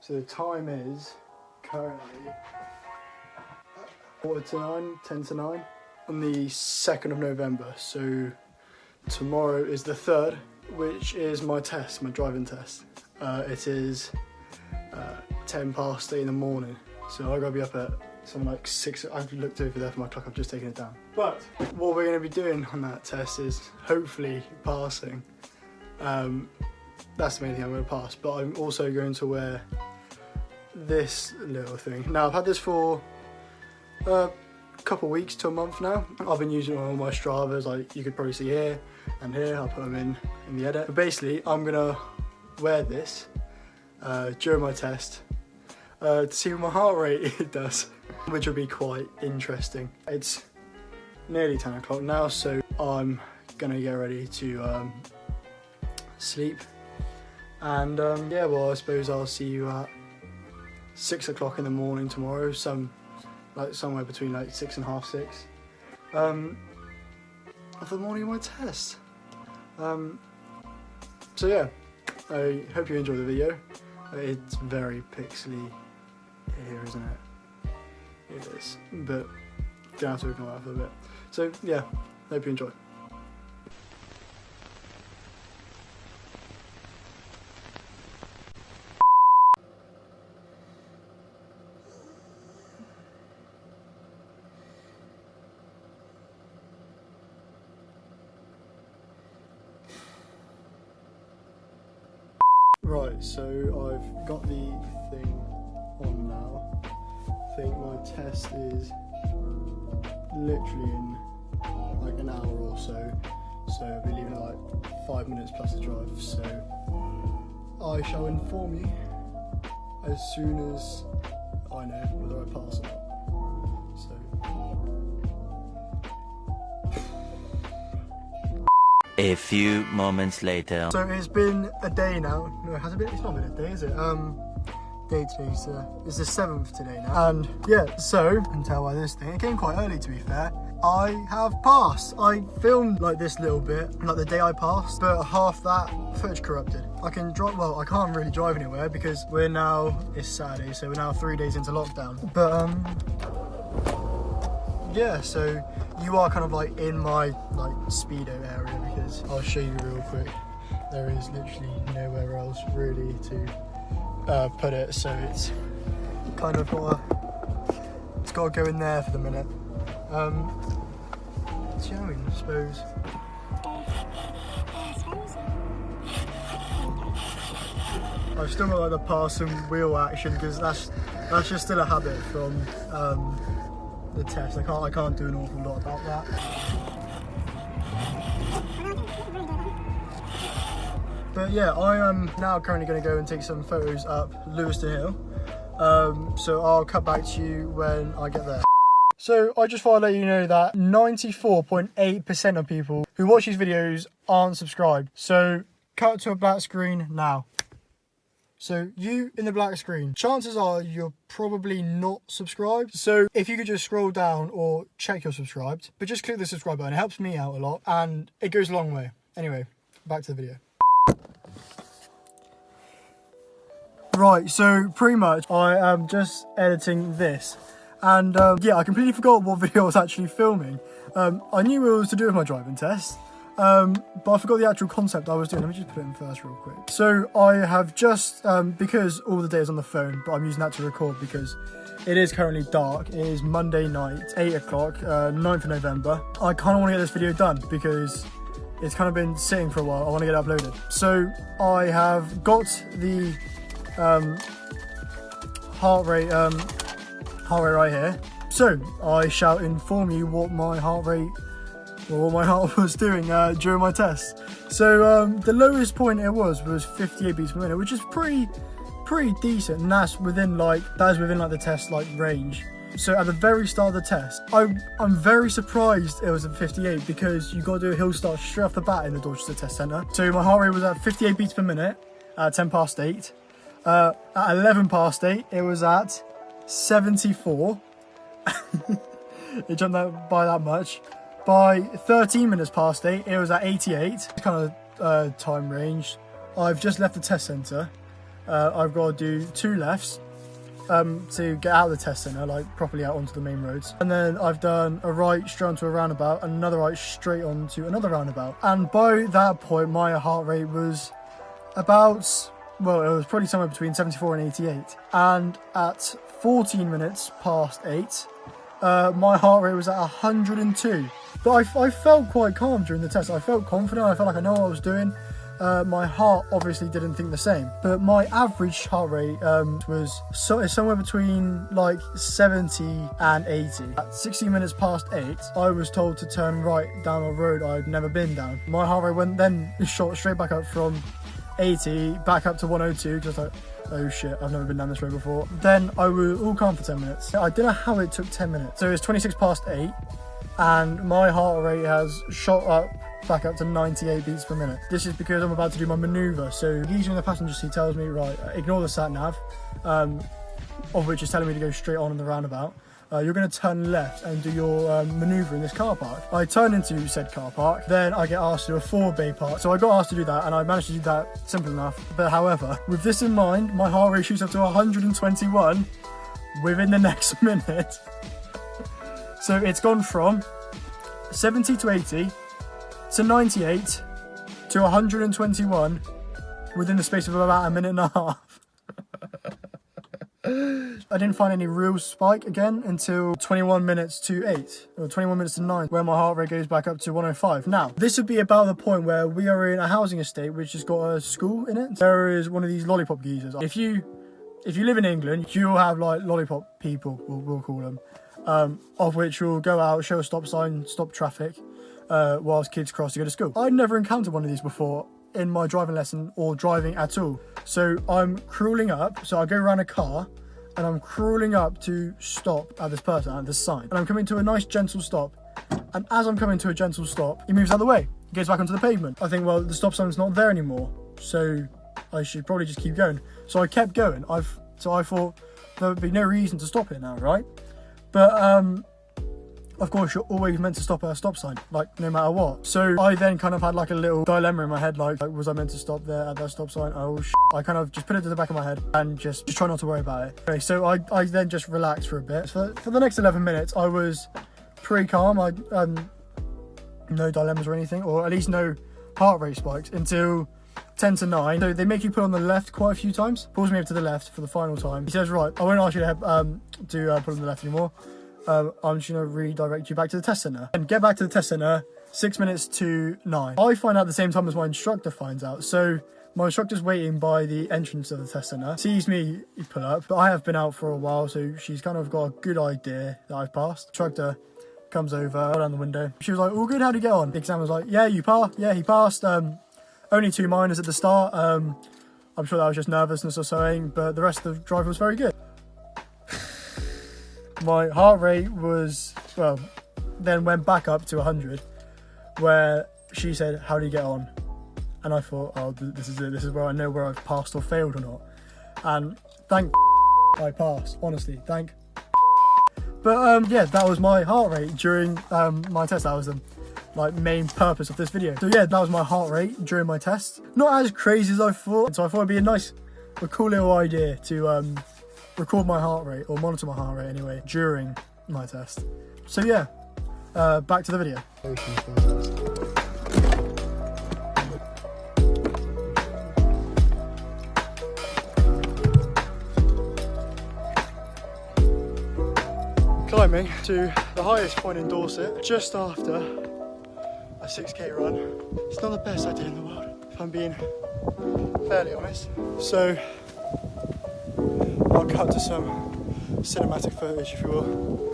So the time is currently 8:45, 10 to 9 on the 2nd of November. So tomorrow is the 3rd, which is my test, my driving test. It is 10 past 8 in the morning. So I gotta be up at something like 6. I've looked over there for my clock, I've just taken it down. But what we're gonna be doing on that test is hopefully passing. That's the main thing I'm gonna pass, but I'm also going to wear this little thing. Now I've had this for a couple weeks to a month now. I've been using it on all my Stravas, like you could probably see here and here. I'll put them in the edit. But basically, I'm gonna wear this during my test to see what my heart rate does, which will be quite interesting. It's nearly 10 o'clock now, so I'm gonna get ready to sleep. And yeah, well, I suppose I'll see you at 6 o'clock in the morning tomorrow, somewhere between like 6 and half 6, of the morning of my test. So yeah, I hope you enjoy the video. It's very pixely here, isn't it? It is, but gonna have to ignore that for a bit. So yeah, hope you enjoy. Right, so I've got the thing on now. I think my test is literally in like an hour or so. So I'll be leaving at like 5 minutes plus the drive. So I shall inform you as soon as I know whether I pass or not. A few moments later. So it's been a day now. No, it hasn't been. It's not been a day, is it? Day today's it's the 7th today now. And yeah, so you can tell by this thing. It came quite early, to be fair. I have passed. I filmed like this little bit, like the day I passed, but half that footage corrupted. I can drive. Well, I can't really drive anywhere because it's Saturday, so we're now 3 days into lockdown. But yeah, so you are kind of like in my like speedo area, because I'll show you real quick. There is literally nowhere else really to put it, so it's kind of got to go in there for the minute. So yeah, I mean, I suppose. I've still got like the pass and wheel action, because that's just still a habit from the test. I can't do an awful lot about that. But yeah, I am now currently going to go and take some photos up Lewiston Hill. So I'll cut back to you when I get there. So I just thought I'd let you know that 94.8% of people who watch these videos aren't subscribed. So cut to a black screen now. So you in the black screen, chances are you're probably not subscribed. So if you could just scroll down or check you're subscribed, but just click the subscribe button. It helps me out a lot and it goes a long way. Anyway, back to the video. Right, so pretty much I am just editing this. And yeah, I completely forgot what video I was actually filming. I knew it was to do with my driving test. But I forgot the actual concept I was doing. Let me just put it in first real quick. So I have just, because all the day is on the phone, but I'm using that to record because it is currently dark. It is Monday night, 8 o'clock, 9th of November. I kind of want to get this video done because it's kind of been sitting for a while. I want to get it uploaded. So I have got the heart rate right here. So I shall inform you what my heart rate, or what my heart was doing during my test. So the lowest point it was 58 beats per minute, which is pretty decent, and that's within the test range. So at the very start of the test, I'm very surprised it was at 58, because you got to do a hill start straight off the bat in the Dorchester Test Centre. So my heart rate was at 58 beats per minute at 10 past 8. At 11 past 8, it was at 74. It jumped out by that much. By 13 minutes past 8, it was at 88. Kind of time range. I've just left the test centre. I've got to do 2 lefts to get out of the test centre, like properly out onto the main roads. And then I've done a right straight onto a roundabout and another right straight onto another roundabout. And by that point, my heart rate was about, well, it was probably somewhere between 74 and 88. And at 14 minutes past 8, my heart rate was at 102. But I felt quite calm during the test. I felt confident. I felt like I know what I was doing. My heart obviously didn't think the same, but my average heart rate was somewhere between like 70 and 80. At 16 minutes past 8, I was told to turn right down a road I'd never been down. My heart rate then shot straight back up from 80 back up to 102, just like, oh shit, I've never been down this road before. Then I was all calm for 10 minutes. I don't know how it took 10 minutes. So it's 26 past 8 and my heart rate has shot up back up to 98 beats per minute. This is because I'm about to do my manoeuvre. So usually in the passenger seat tells me, right, ignore the sat nav, of which is telling me to go straight on in the roundabout. You're going to turn left and do your manoeuvre in this car park. I turn into said car park, then I get asked to do a forward bay park. So I got asked to do that and I managed to do that simple enough. But however, with this in mind, my heart rate shoots up to 121 within the next minute. So it's gone from 70 to 80 to 98 to 121 within the space of about a minute and a half. I didn't find any real spike again until 21 minutes to 8 or 21 minutes to 9, where my heart rate goes back up to 105. Now, this would be about the point where we are in a housing estate which has got a school in it. There is one of these lollipop geezers. If you live in England, you'll have like lollipop people, we'll call them, of which will go out, show a stop sign, stop traffic, whilst kids cross to go to school. I'd never encountered one of these before in my driving lesson or driving at all. So I'm crawling up, so I go around a car and I'm crawling up to stop at this person, at this sign. And I'm coming to a nice gentle stop. And as I'm coming to a gentle stop, he moves out of the way. He goes back onto the pavement. I think, well, the stop sign's not there anymore, so I should probably just keep going. So I kept going. So I thought there would be no reason to stop it now, right? But of course, you're always meant to stop at a stop sign, like no matter what. So I then kind of had like a little dilemma in my head, like was I meant to stop there at that stop sign? Oh shit. I kind of just put it to the back of my head and just try not to worry about it. Okay, so I then just relaxed for a bit. For the next 11 minutes, I was pretty calm. I no dilemmas or anything, or at least no heart rate spikes until 10 to 9. So they make you put on the left quite a few times. Pulls me up to the left for the final time. He says, right, I won't ask you to put on the left anymore. I'm just going to redirect you back to the test centre. And get back to the test centre, 6 minutes to 9. I find out at the same time as my instructor finds out. So my instructor's waiting by the entrance of the test centre, sees me pull up, but I have been out for a while, so she's kind of got a good idea that I've passed. Instructor comes over, down the window. She was like, all good, how'd you get on? The examiner was like, yeah, you passed. Yeah, he passed. Only 2 minors at the start. I'm sure that was just nervousness or something, but the rest of the drive was very good. My heart rate was, well, then went back up to 100, where she said, how do you get on? And I thought, oh, this is it. This is where I know where I've passed or failed or not. And thank I passed, honestly, thank. But yeah, that was my heart rate during my test. That was the main purpose of this video. So yeah, that was my heart rate during my test. Not as crazy as I thought. So I thought it'd be a cool little idea to record my heart rate, or monitor my heart rate anyway, during my test. So yeah, back to the video. Climbing to the highest point in Dorset, just after a 6k run. It's not the best idea in the world, if I'm being fairly honest. So I'll cut to some cinematic footage, if you will.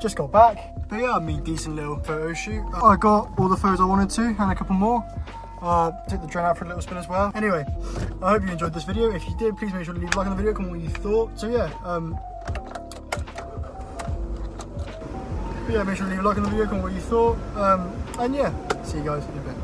just got back. But yeah, I mean, decent little photo shoot. I got all the photos I wanted to and a couple more. Took the drone out for a little spin as well. Anyway, I hope you enjoyed this video. If you did, please make sure to leave a like on the video, comment what you thought. So yeah, make sure to leave a like on the video, comment what you thought. And yeah, see you guys in a bit.